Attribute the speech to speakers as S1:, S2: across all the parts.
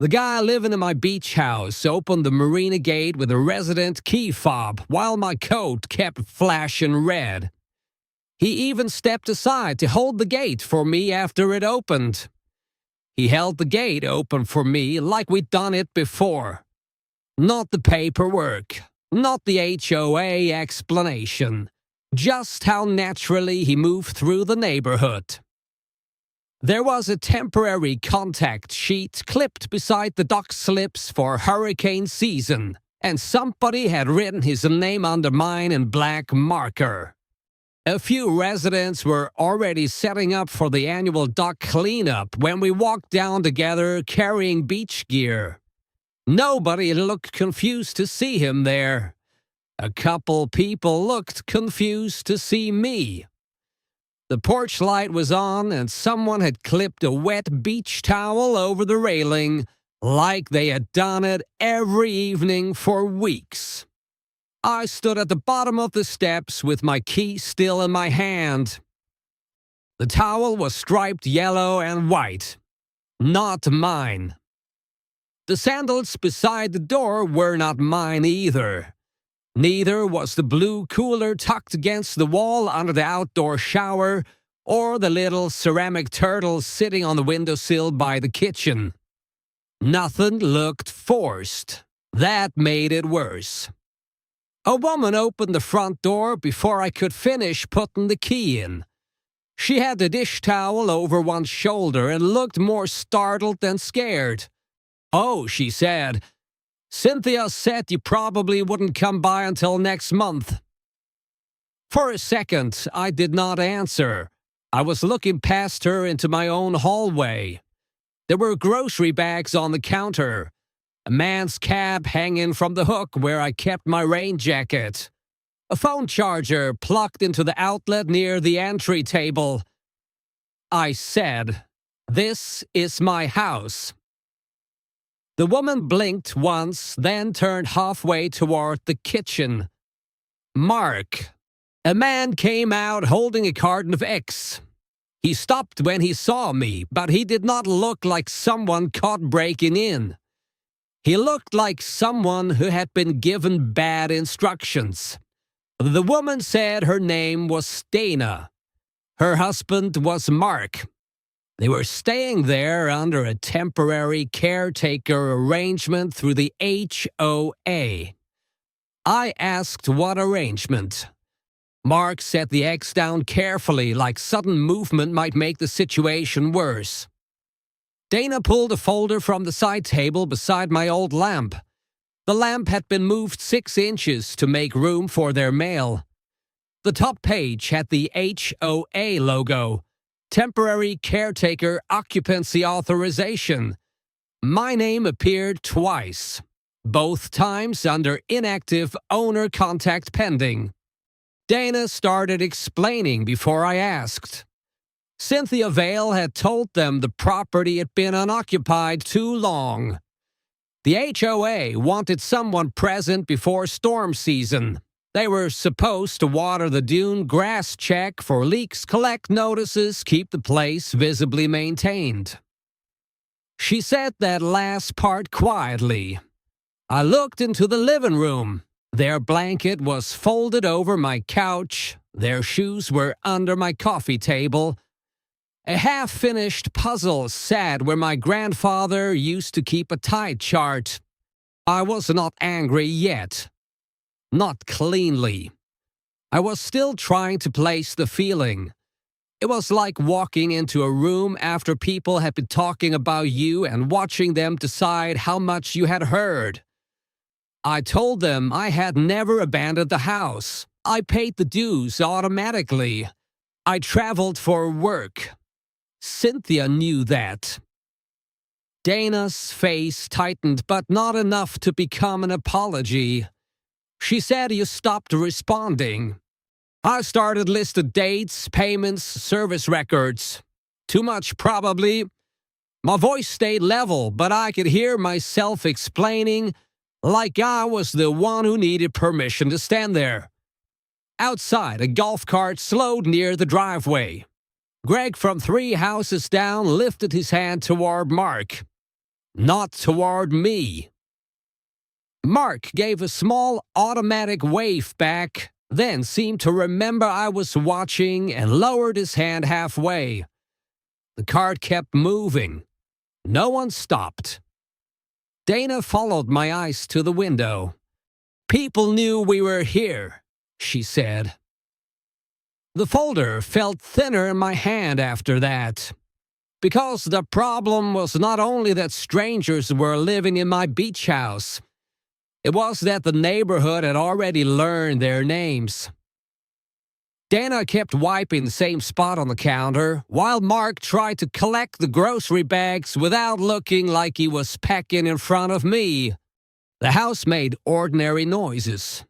S1: The guy living in my beach house opened the marina gate with a resident key fob while my coat kept flashing red. He even stepped aside to hold the gate for me after it opened. He held the gate open for me like we'd done it before. Not the paperwork, not the HOA explanation, just how naturally he moved through the neighborhood. There was a temporary contact sheet clipped beside the dock slips for hurricane season, and somebody had written his name under mine in black marker. A few residents were already setting up for the annual dock cleanup when we walked down together carrying beach gear. Nobody looked confused to see him there. A couple people looked confused to see me. The porch light was on and someone had clipped a wet beach towel over the railing like they had done it every evening for weeks. I stood at the bottom of the steps with my key still in my hand. The towel was striped yellow and white. Not mine. The sandals beside the door were not mine either. Neither was the blue cooler tucked against the wall under the outdoor shower or the little ceramic turtle sitting on the windowsill by the kitchen. Nothing looked forced. That made it worse. A woman opened the front door before I could finish putting the key in. She had the dish towel over one shoulder and looked more startled than scared. "Oh," she said, "Cynthia said you probably wouldn't come by until next month." For a second, I did not answer. I was looking past her into my own hallway. There were grocery bags on the counter, a man's cap hanging from the hook where I kept my rain jacket, a phone charger plugged into the outlet near the entry table. I said, "This is my house." The woman blinked once, then turned halfway toward the kitchen. "Mark." A man came out holding a carton of eggs. He stopped when he saw me, but he did not look like someone caught breaking in. He looked like someone who had been given bad instructions. The woman said her name was Dana. Her husband was Mark. They were staying there under a temporary caretaker arrangement through the HOA. I asked what arrangement. Mark set the eggs down carefully, like sudden movement might make the situation worse. Dana pulled a folder from the side table beside my old lamp. The lamp had been moved 6 inches to make room for their mail. The top page had the HOA logo. Temporary Caretaker Occupancy Authorization. My name appeared twice, both times under inactive owner contact pending. Dana started explaining before I asked. Cynthia Vale had told them the property had been unoccupied too long. The HOA wanted someone present before storm season. They were supposed to water the dune grass, check for leaks, collect notices, keep the place visibly maintained. She said that last part quietly. I looked into the living room. Their blanket was folded over my couch. Their shoes were under my coffee table. A half-finished puzzle sat where my grandfather used to keep a tide chart. I was not angry yet. Not cleanly. I was still trying to place the feeling. It was like walking into a room after people had been talking about you and watching them decide how much you had heard. I told them I had never abandoned the house. I paid the dues automatically. I traveled for work. Cynthia knew that. Dana's face tightened, but not enough to become an apology. She said you stopped responding. I started listing dates, payments, service records. Too much, probably. My voice stayed level, but I could hear myself explaining like I was the one who needed permission to stand there. Outside, a golf cart slowed near the driveway. Greg from 3 houses down lifted his hand toward Mark. not toward me. Mark gave a small automatic wave back, then seemed to remember I was watching and lowered his hand halfway. The cart kept moving. No one stopped. Dana followed my eyes to the window. "People knew we were here," she said. The folder felt thinner in my hand after that. Because the problem was not only that strangers were living in my beach house, it was that the neighborhood had already learned their names. Dana kept wiping the same spot on the counter, while Mark tried to collect the grocery bags without looking like he was packing in front of me. The house made ordinary noises.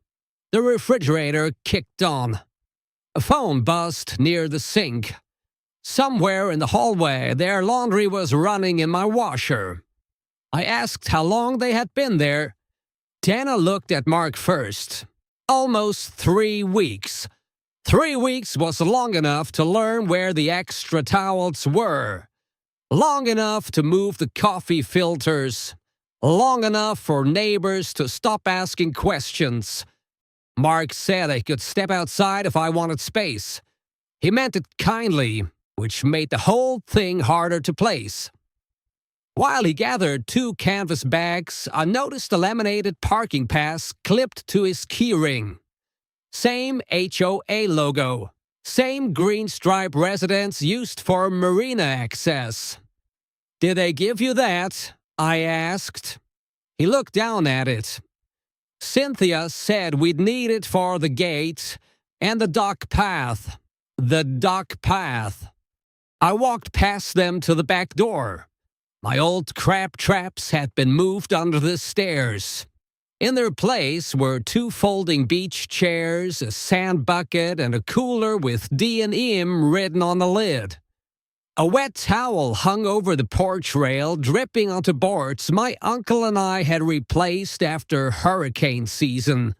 S1: The refrigerator kicked on. A phone buzzed near the sink. Somewhere in the hallway, their laundry was running in my washer. I asked how long they had been there. Dana looked at Mark first. Almost 3 weeks. 3 weeks was long enough to learn where the extra towels were. Long enough to move the coffee filters. Long enough for neighbors to stop asking questions. Mark said I could step outside if I wanted space. He meant it kindly, which made the whole thing harder to place. While he gathered 2 canvas bags, I noticed a laminated parking pass clipped to his keyring. Same HOA logo. Same green stripe residence used for marina access. "Did they give you that?" I asked. He looked down at it. "Cynthia said we'd need it for the gate and the dock path." The dock path. I walked past them to the back door. My old crab traps had been moved under the stairs. In their place were 2 folding beach chairs, a sand bucket, and a cooler with D&M written on the lid. A wet towel hung over the porch rail, dripping onto boards my uncle and I had replaced after hurricane season.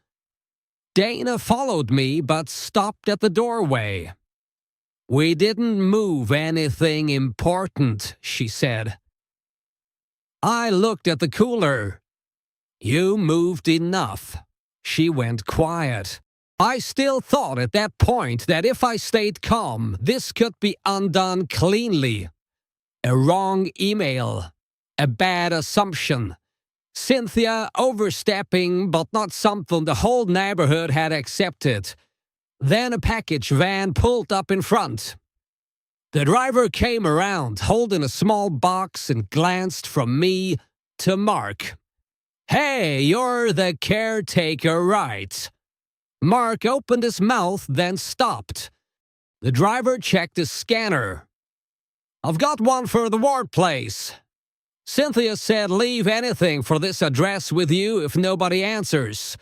S1: Dana followed me but stopped at the doorway. "We didn't move anything important," she said. I looked at the cooler. "You moved enough." She went quiet. I still thought at that point that if I stayed calm, this could be undone cleanly. A wrong email. A bad assumption. Cynthia overstepping, but not something the whole neighborhood had accepted. Then a package van pulled up in front. The driver came around, holding a small box, and glanced from me to Mark. "Hey, you're the caretaker, right?" Mark opened his mouth, then stopped. The driver checked his scanner. "I've got one for the Ward place. Cynthia said leave anything for this address with you if nobody answers.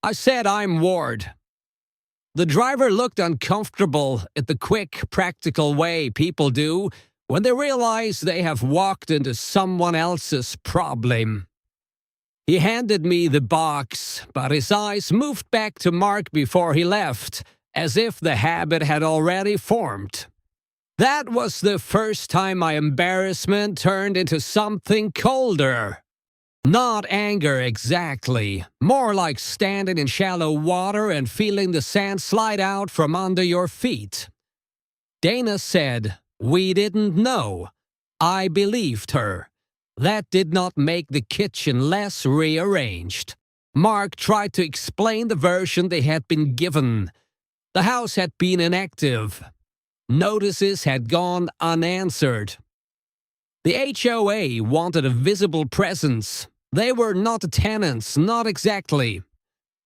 S1: I said I'm Ward." The driver looked uncomfortable at the quick, practical way people do when they realize they have walked into someone else's problem. He handed me the box, but his eyes moved back to Mark before he left, as if the habit had already formed. That was the first time my embarrassment turned into something colder. Not anger exactly, more like standing in shallow water and feeling the sand slide out from under your feet. Dana said, "We didn't know." I believed her. That did not make the kitchen less rearranged. Mark tried to explain the version they had been given. The house had been inactive. Notices had gone unanswered. The HOA wanted a visible presence. They were not tenants, not exactly.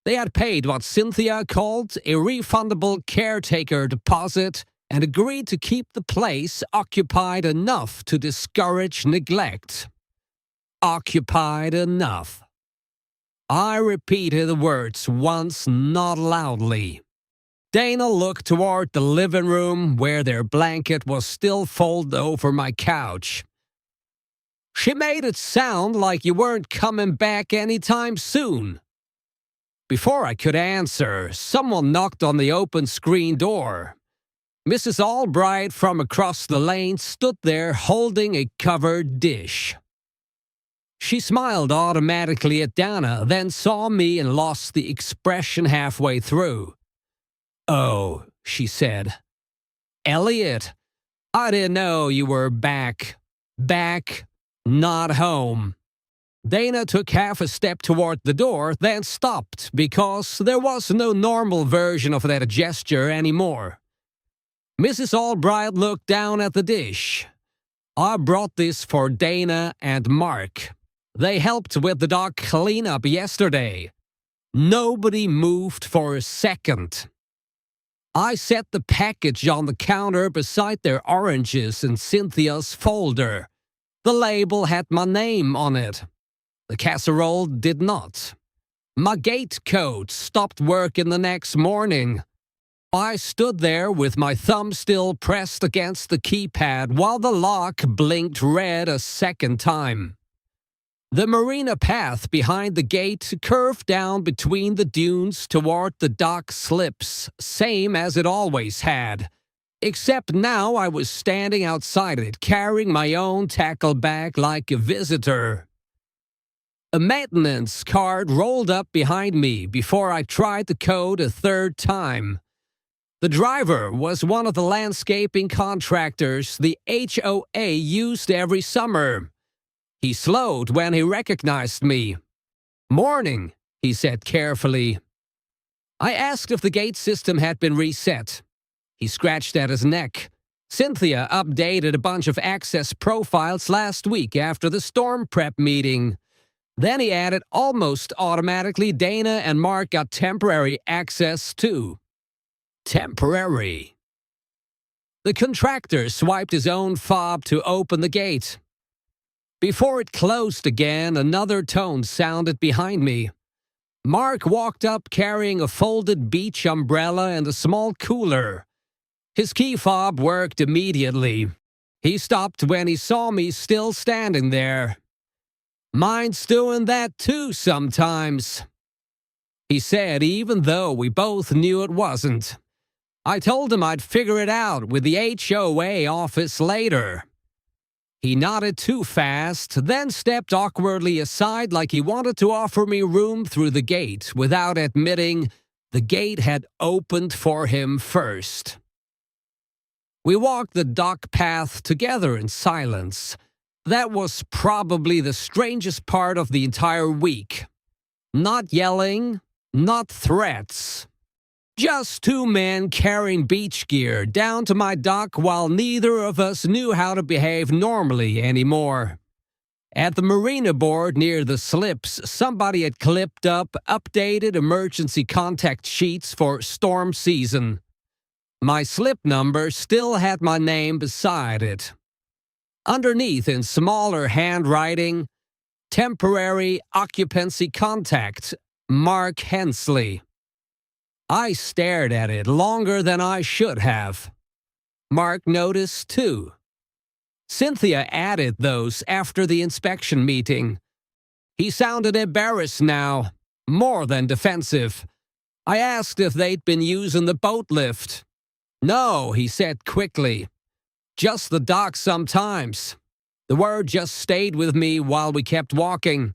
S1: They had paid what Cynthia called a refundable caretaker deposit and agreed to keep the place occupied enough to discourage neglect. Occupied enough. I repeated the words once, not loudly. Dana looked toward the living room where their blanket was still folded over my couch. "She made it sound like you weren't coming back anytime soon." Before I could answer, someone knocked on the open screen door. Mrs. Albright from across the lane stood there holding a covered dish. She smiled automatically at Dana, then saw me and lost the expression halfway through. "Oh," she said. "Elliot, I didn't know you were back. Back, not home." Dana took half a step toward the door, then stopped because there was no normal version of that gesture anymore. Mrs. Albright looked down at the dish. "I brought this for Dana and Mark. They helped with the dock cleanup yesterday." Nobody moved for a second. I set the package on the counter beside their oranges in Cynthia's folder. The label had my name on it. The casserole did not. My gate code stopped working the next morning. I stood there with my thumb still pressed against the keypad while the lock blinked red a second time. The marina path behind the gate curved down between the dunes toward the dock slips, same as it always had. Except now I was standing outside it, carrying my own tackle bag like a visitor. A maintenance cart rolled up behind me before I tried the code a third time. The driver was one of the landscaping contractors the HOA used every summer. He slowed when he recognized me. "Morning," he said carefully. I asked if the gate system had been reset. He scratched at his neck. "Cynthia updated a bunch of access profiles last week after the storm prep meeting." Then he added, "Almost automatically, Dana and Mark got temporary access too." Temporary. The contractor swiped his own fob to open the gate. Before it closed again, another tone sounded behind me. Mark walked up carrying a folded beach umbrella and a small cooler. His key fob worked immediately. He stopped when he saw me still standing there. "Mine's doing that too sometimes," he said, even though we both knew it wasn't. I told him I'd figure it out with the HOA office later. He nodded too fast, then stepped awkwardly aside like he wanted to offer me room through the gate without admitting the gate had opened for him first. We walked the dock path together in silence. That was probably the strangest part of the entire week. Not yelling, not threats. Just two men carrying beach gear down to my dock while neither of us knew how to behave normally anymore. At the marina board near the slips, somebody had clipped up updated emergency contact sheets for storm season. My slip number still had my name beside it. Underneath, in smaller handwriting, "Temporary occupancy contact, Mark Hensley." I stared at it longer than I should have. Mark noticed too. Cynthia added those after the inspection meeting. He sounded embarrassed now, more than defensive. I asked if they'd been using the boat lift. "No," he said quickly. "Just the dock sometimes." The word just stayed with me while we kept walking.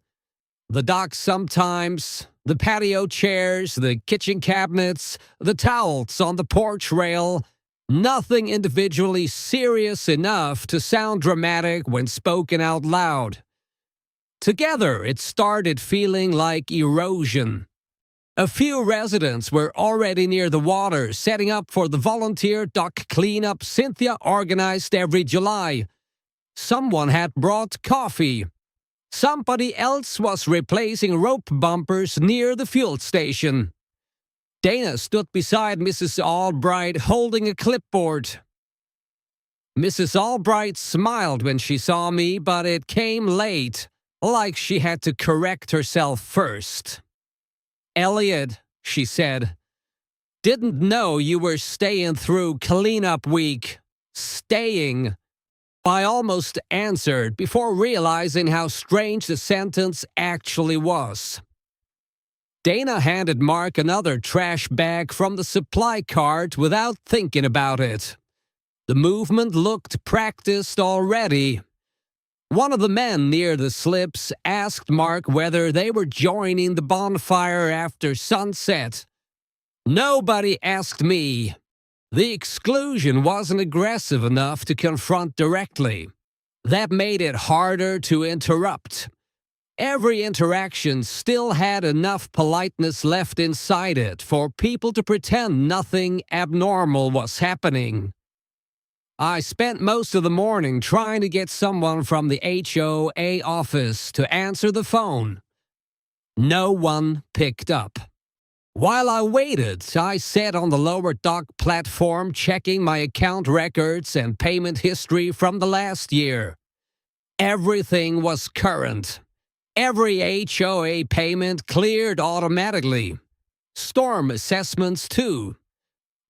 S1: The dock sometimes, the patio chairs, the kitchen cabinets, the towels on the porch rail. Nothing individually serious enough to sound dramatic when spoken out loud. Together, it started feeling like erosion. A few residents were already near the water, setting up for the volunteer dock cleanup Cynthia organized every July. Someone had brought coffee. Somebody else was replacing rope bumpers near the fuel station. Dana stood beside Mrs. Albright holding a clipboard. Mrs. Albright smiled when she saw me, but it came late, like she had to correct herself first. "Elliot," she said, "didn't know you were staying through cleanup week." Staying. I almost answered before realizing how strange the sentence actually was. Dana handed Mark another trash bag from the supply cart without thinking about it. The movement looked practiced already. One of the men near the slips asked Mark whether they were joining the bonfire after sunset. Nobody asked me. The exclusion wasn't aggressive enough to confront directly. That made it harder to interrupt. Every interaction still had enough politeness left inside it for people to pretend nothing abnormal was happening. I spent most of the morning trying to get someone from the HOA office to answer the phone. No one picked up. While I waited, I sat on the lower dock platform checking my account records and payment history from the last year. Everything was current. Every HOA payment cleared automatically. Storm assessments, too.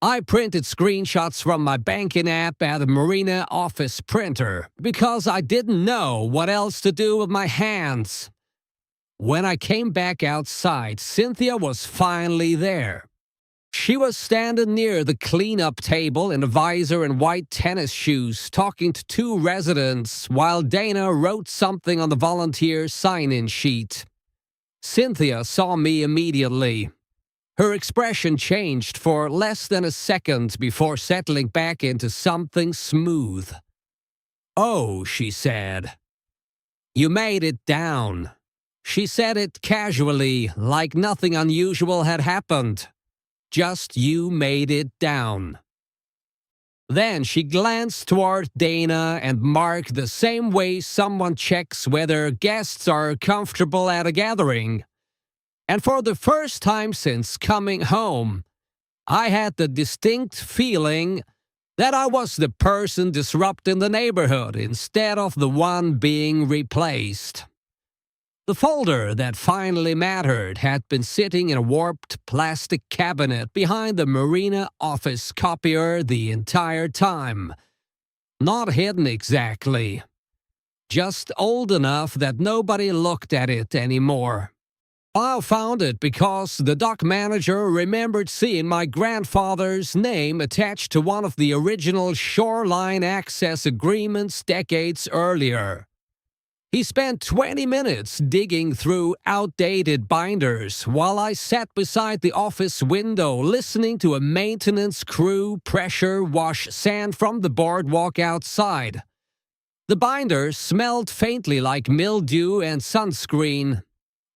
S1: I printed screenshots from my banking app at the marina office printer because I didn't know what else to do with my hands. When I came back outside, Cynthia was finally there. She was standing near the cleanup table in a visor and white tennis shoes, talking to two residents while Dana wrote something on the volunteer sign-in sheet. Cynthia saw me immediately. Her expression changed for less than a second before settling back into something smooth. "Oh," she said. "You made it down." She said it casually, like nothing unusual had happened. Just you made it down. Then she glanced toward Dana and Mark the same way someone checks whether guests are comfortable at a gathering. And for the first time since coming home, I had the distinct feeling that I was the person disrupting the neighborhood instead of the one being replaced. The folder that finally mattered had been sitting in a warped plastic cabinet behind the marina office copier the entire time. Not hidden exactly. Just old enough that nobody looked at it anymore. I found it because the dock manager remembered seeing my grandfather's name attached to one of the original shoreline access agreements decades earlier. He spent 20 minutes digging through outdated binders while I sat beside the office window listening to a maintenance crew pressure wash sand from the boardwalk outside. The binders smelled faintly like mildew and sunscreen.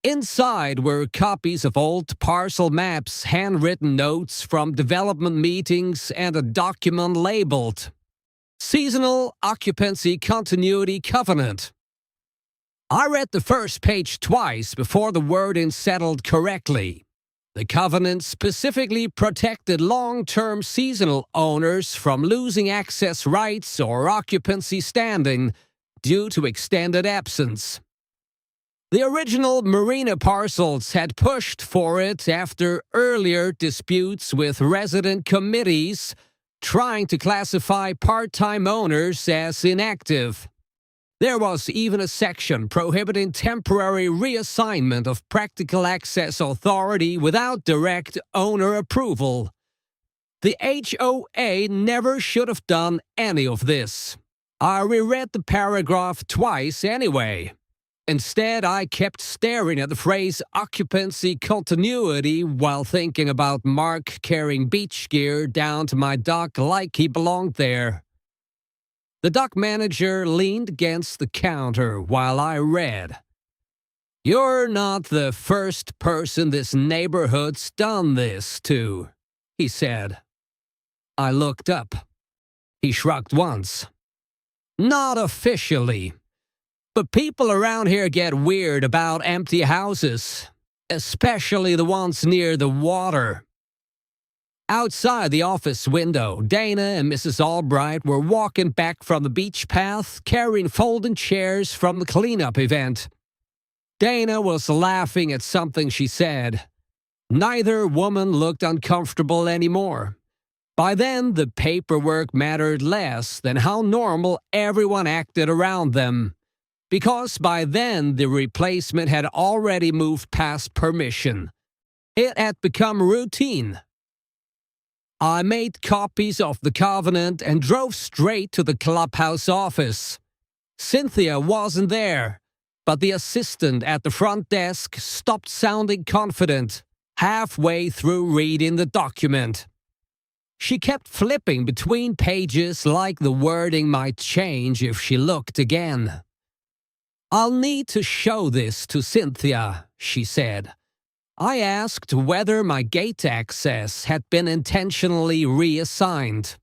S1: Inside were copies of old parcel maps, handwritten notes from development meetings, and a document labeled Seasonal Occupancy Continuity Covenant. I read the first page twice before the wording settled correctly. The covenant specifically protected long-term seasonal owners from losing access rights or occupancy standing due to extended absence. The original marina parcels had pushed for it after earlier disputes with resident committees trying to classify part-time owners as inactive. There was even a section prohibiting temporary reassignment of practical access authority without direct owner approval. The HOA never should have done any of this. I reread the paragraph twice anyway. Instead, I kept staring at the phrase occupancy continuity while thinking about Mark carrying beach gear down to my dock like he belonged there. The dock manager leaned against the counter while I read. "You're not the first person this neighborhood's done this to," he said. I looked up. He shrugged once. "Not officially. But people around here get weird about empty houses, especially the ones near the water." Outside the office window, Dana and Mrs. Albright were walking back from the beach path, carrying folding chairs from the cleanup event. Dana was laughing at something she said. Neither woman looked uncomfortable anymore. By then, the paperwork mattered less than how normal everyone acted around them. Because by then, the replacement had already moved past permission. It had become routine. I made copies of the covenant and drove straight to the clubhouse office. Cynthia wasn't there, but the assistant at the front desk stopped sounding confident halfway through reading the document. She kept flipping between pages like the wording might change if she looked again. "I'll need to show this to Cynthia," she said. I asked whether my gate access had been intentionally reassigned.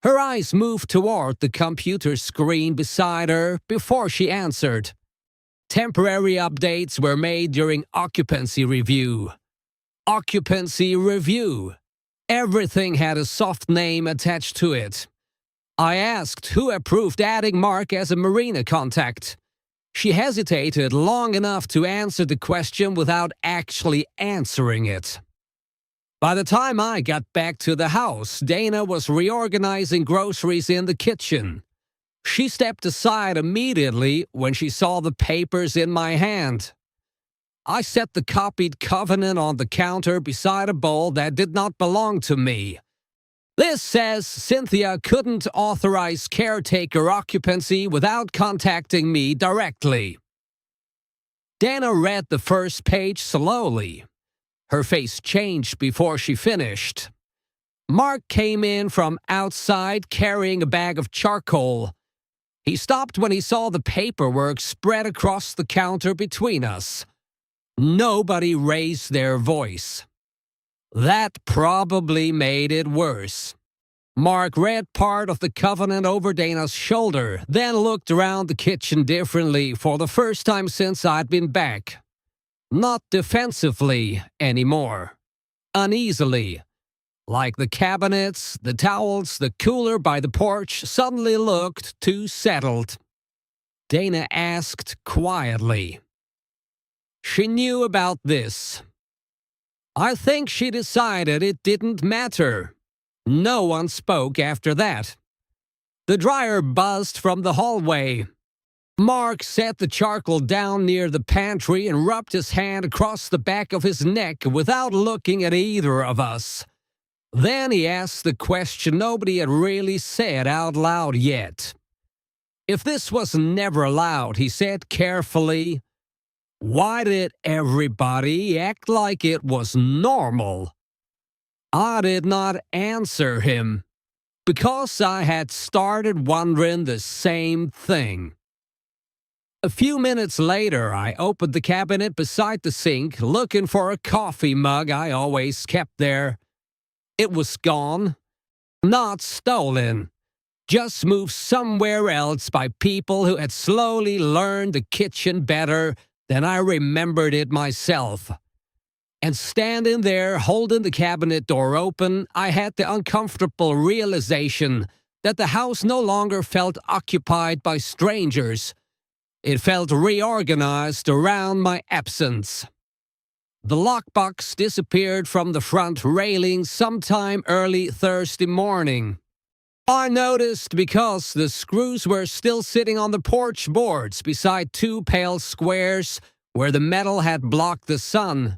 S1: Her eyes moved toward the computer screen beside her before she answered. "Temporary updates were made during occupancy review." Occupancy review. Everything had a soft name attached to it. I asked who approved adding Mark as a marina contact. She hesitated long enough to answer the question without actually answering it. By the time I got back to the house, Dana was reorganizing groceries in the kitchen. She stepped aside immediately when she saw the papers in my hand. I set the copied covenant on the counter beside a bowl that did not belong to me. "This says Cynthia couldn't authorize caretaker occupancy without contacting me directly." Dana read the first page slowly. Her face changed before she finished. Mark came in from outside carrying a bag of charcoal. He stopped when he saw the paperwork spread across the counter between us. Nobody raised their voice. That probably made it worse. Mark read part of the covenant over Dana's shoulder, then looked around the kitchen differently for the first time since I'd been back. Not defensively anymore. Uneasily. Like the cabinets, the towels, the cooler by the porch suddenly looked too settled. Dana asked quietly. She knew about this. I think she decided it didn't matter. No one spoke after that. The dryer buzzed from the hallway. Mark set the charcoal down near the pantry and rubbed his hand across the back of his neck without looking at either of us. Then he asked the question nobody had really said out loud yet. If this was never allowed, he said carefully, why did everybody act like it was normal? I did not answer him, because I had started wondering the same thing. A few minutes later, I opened the cabinet beside the sink, looking for a coffee mug I always kept there. It was gone. Not stolen. Just moved somewhere else by people who had slowly learned the kitchen better than I remembered it myself. And standing there, holding the cabinet door open, I had the uncomfortable realization that the house no longer felt occupied by strangers. It felt reorganized around my absence. The lockbox disappeared from the front railing sometime early Thursday morning. I noticed because the screws were still sitting on the porch boards beside two pale squares where the metal had blocked the sun.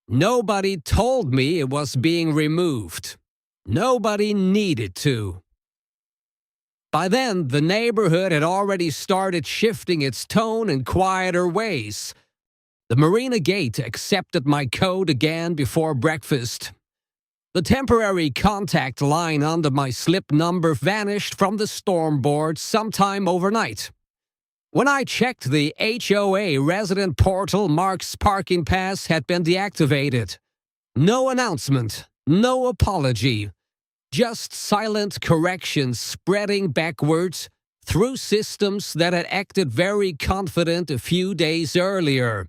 S1: Nobody told me it was being removed. Nobody needed to. By then, the neighborhood had already started shifting its tone in quieter ways. The Marina Gate accepted my code again before breakfast. The temporary contact line under my slip number vanished from the storm board sometime overnight. When I checked the HOA resident portal, Mark's parking pass had been deactivated. No announcement, no apology, just silent corrections spreading backwards through systems that had acted very confident a few days earlier.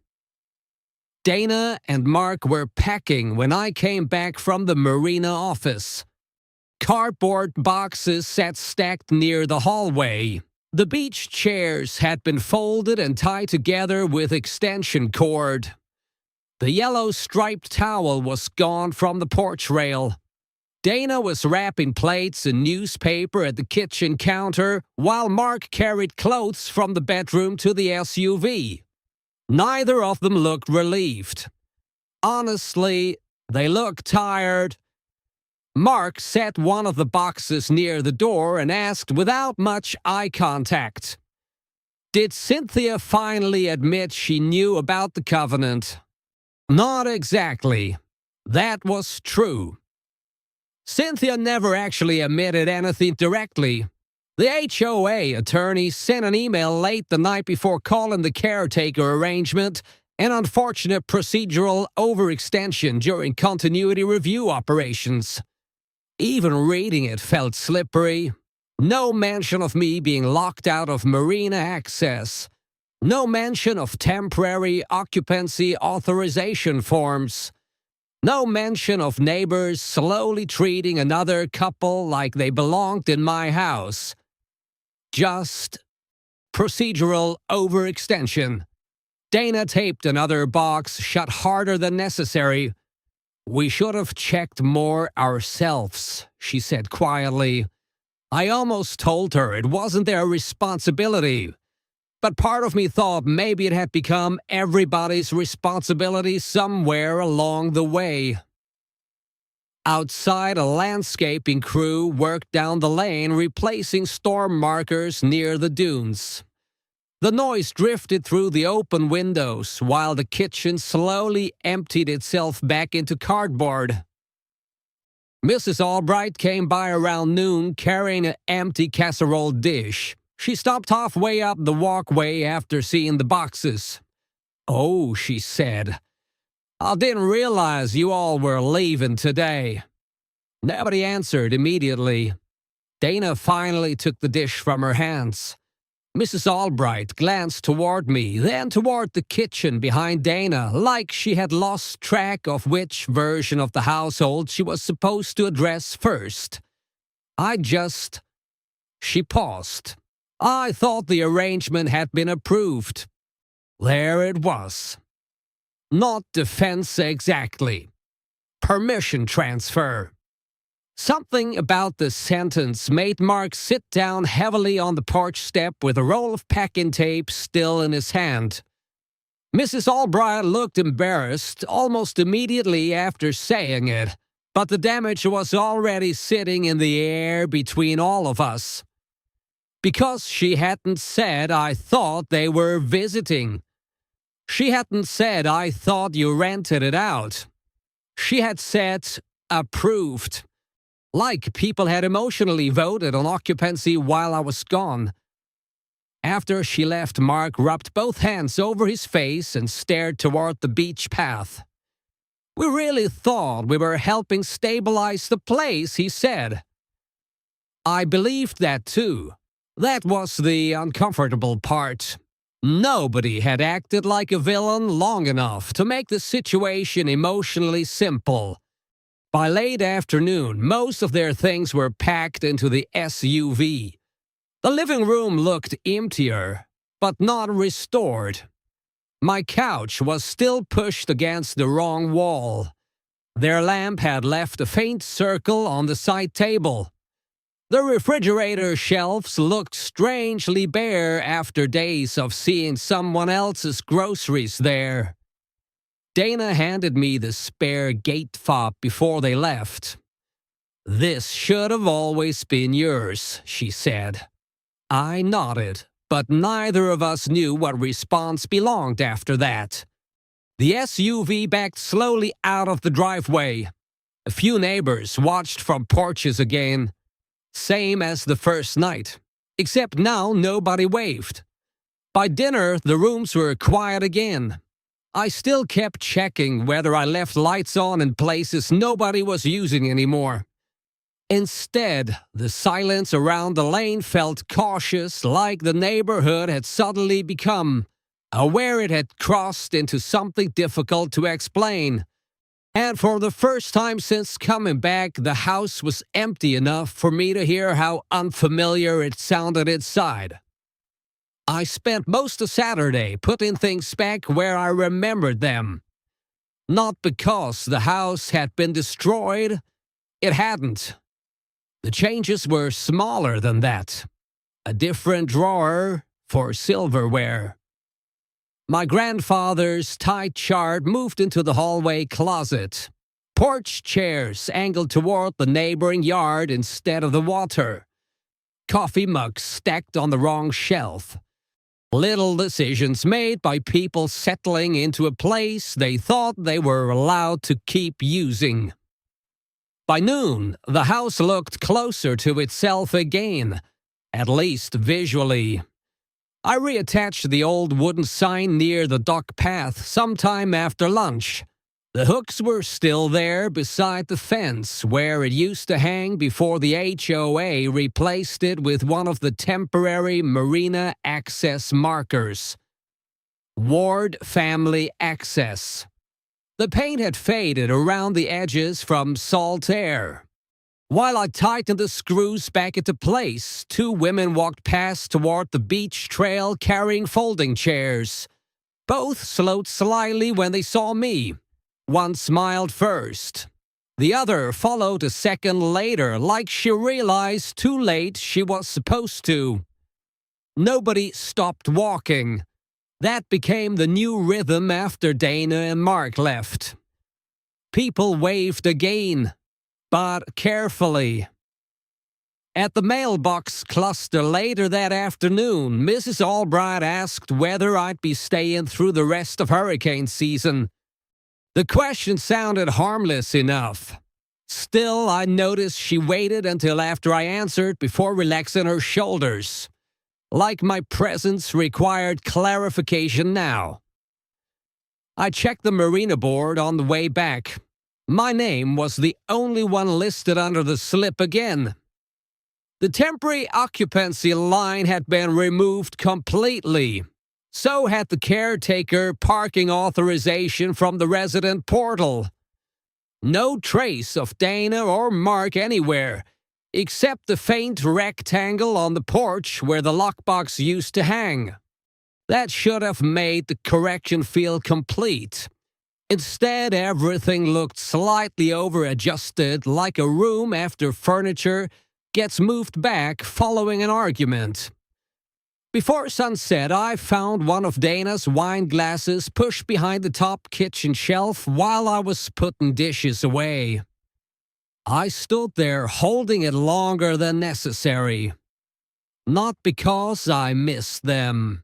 S1: Dana and Mark were packing when I came back from the marina office. Cardboard boxes sat stacked near the hallway. The beach chairs had been folded and tied together with extension cord. The yellow striped towel was gone from the porch rail. Dana was wrapping plates and newspaper at the kitchen counter while Mark carried clothes from the bedroom to the SUV. Neither of them looked relieved. Honestly, they looked tired. Mark set one of the boxes near the door and asked without much eye contact, Did Cynthia finally admit she knew about the covenant? Not exactly. That was true. Cynthia never actually admitted anything directly. The HOA attorney sent an email late the night before calling the caretaker arrangement an unfortunate procedural overextension during continuity review operations. Even reading it felt slippery. No mention of me being locked out of marina access. No mention of temporary occupancy authorization forms. No mention of neighbors slowly treating another couple like they belonged in my house. Just procedural overextension. Dana taped another box shut harder than necessary. "We should have checked more ourselves," she said quietly. I almost told her it wasn't their responsibility, but part of me thought maybe it had become everybody's responsibility somewhere along the way. Outside, a landscaping crew worked down the lane replacing storm markers near the dunes. The noise drifted through the open windows while the kitchen slowly emptied itself back into cardboard. Mrs. Albright came by around noon carrying an empty casserole dish. She stopped halfway up the walkway after seeing the boxes. "Oh," she said, "I didn't realize you all were leaving today." Nobody answered immediately. Dana finally took the dish from her hands. Mrs. Albright glanced toward me, then toward the kitchen behind Dana, like she had lost track of which version of the household she was supposed to address first. She paused. I thought the arrangement had been approved. There it was. Not defense exactly. Permission transfer. Something about the sentence made Mark sit down heavily on the porch step with a roll of packing tape still in his hand. Mrs. Albright looked embarrassed almost immediately after saying it, but the damage was already sitting in the air between all of us. Because she hadn't said I thought they were visiting. She hadn't said I thought you rented it out. She had said approved. Like people had emotionally voted on occupancy while I was gone. After she left, Mark rubbed both hands over his face and stared toward the beach path. "We really thought we were helping stabilize the place," he said. I believed that too. That was the uncomfortable part. Nobody had acted like a villain long enough to make the situation emotionally simple. By late afternoon, most of their things were packed into the SUV. The living room looked emptier, but not restored. My couch was still pushed against the wrong wall. Their lamp had left a faint circle on the side table. The refrigerator shelves looked strangely bare after days of seeing someone else's groceries there. Dana handed me the spare gate fob before they left. "This should have always been yours," she said. I nodded, but neither of us knew what response belonged after that. The SUV backed slowly out of the driveway. A few neighbors watched from porches again. Same as the first night, except now nobody waved. By dinner, the rooms were quiet again. I still kept checking whether I left lights on in places nobody was using anymore. Instead, the silence around the lane felt cautious, like the neighborhood had suddenly become aware it had crossed into something difficult to explain. And for the first time since coming back, the house was empty enough for me to hear how unfamiliar it sounded inside. I spent most of Saturday putting things back where I remembered them. Not because the house had been destroyed. It hadn't. The changes were smaller than that. A different drawer for silverware. My grandfather's tight chart moved into the hallway closet. Porch chairs angled toward the neighboring yard instead of the water. Coffee mugs stacked on the wrong shelf. Little decisions made by people settling into a place they thought they were allowed to keep using. By noon, the house looked closer to itself again, at least visually. I reattached the old wooden sign near the dock path sometime after lunch. The hooks were still there beside the fence where it used to hang before the HOA replaced it with one of the temporary marina access markers. Ward Family Access. The paint had faded around the edges from salt air. While I tightened the screws back into place, two women walked past toward the beach trail carrying folding chairs. Both slowed slightly when they saw me. One smiled first. The other followed a second later, like she realized too late she was supposed to. Nobody stopped walking. That became the new rhythm after Dana and Mark left. People waved again, but carefully. At the mailbox cluster later that afternoon, Mrs. Albright asked whether I'd be staying through the rest of hurricane season. The question sounded harmless enough. Still, I noticed she waited until after I answered before relaxing her shoulders. Like my presence required clarification now. I checked the marina board on the way back. My name was the only one listed under the slip again. The temporary occupancy line had been removed completely. So had the caretaker parking authorization from the resident portal. No trace of Dana or Mark anywhere, except the faint rectangle on the porch where the lockbox used to hang. That should have made the correction feel complete. Instead, everything looked slightly over-adjusted, like a room after furniture gets moved back following an argument. Before sunset, I found one of Dana's wine glasses pushed behind the top kitchen shelf while I was putting dishes away. I stood there holding it longer than necessary. Not because I missed them.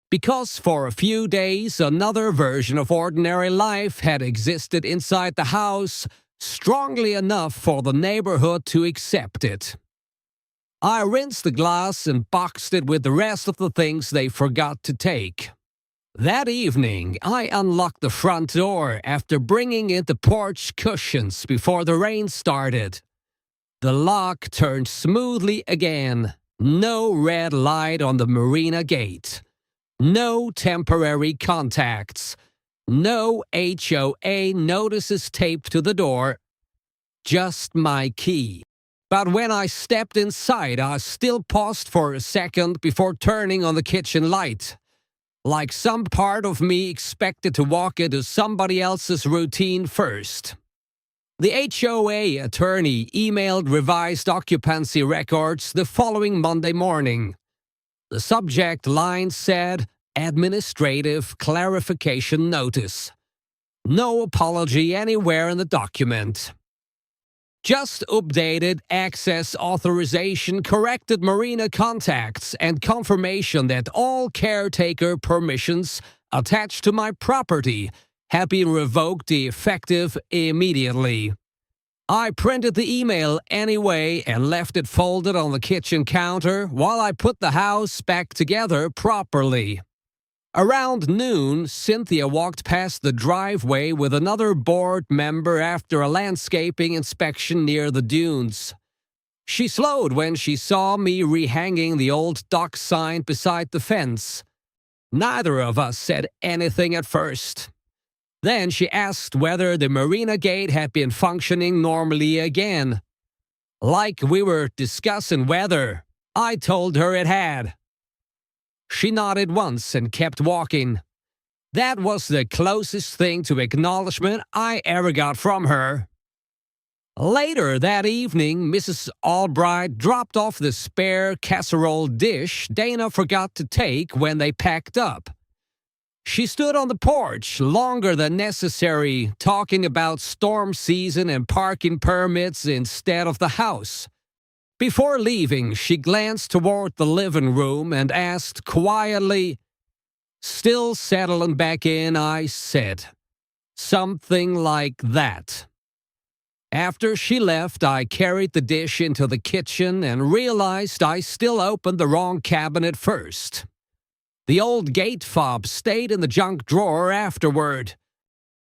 S1: Because for a few days, another version of ordinary life had existed inside the house, strongly enough for the neighborhood to accept it. I rinsed the glass and boxed it with the rest of the things they forgot to take. That evening, I unlocked the front door after bringing in the porch cushions before the rain started. The lock turned smoothly again. No red light on the marina gate. No temporary contacts. No HOA notices taped to the door. Just my key. But when I stepped inside, I still paused for a second before turning on the kitchen light. Like some part of me expected to walk into somebody else's routine first. The HOA attorney emailed revised occupancy records the following Monday morning. The subject line said, Administrative Clarification Notice. No apology anywhere in the document. Just updated access authorization, corrected marina contacts, and confirmation that all caretaker permissions attached to my property have been revoked effective immediately. I printed the email anyway and left it folded on the kitchen counter while I put the house back together properly. Around noon, Cynthia walked past the driveway with another board member after a landscaping inspection near the dunes. She slowed when she saw me rehanging the old dock sign beside the fence. Neither of us said anything at first. Then she asked whether the marina gate had been functioning normally again. Like we were discussing weather, I told her it had. She nodded once and kept walking. That was the closest thing to acknowledgement I ever got from her. Later that evening, Mrs. Albright dropped off the spare casserole dish Dana forgot to take when they packed up. She stood on the porch longer than necessary, talking about storm season and parking permits instead of the house. Before leaving, she glanced toward the living room and asked quietly, Still settling back in, I said, something like that. After she left, I carried the dish into the kitchen and realized I still opened the wrong cabinet first. The old gate fob stayed in the junk drawer afterward,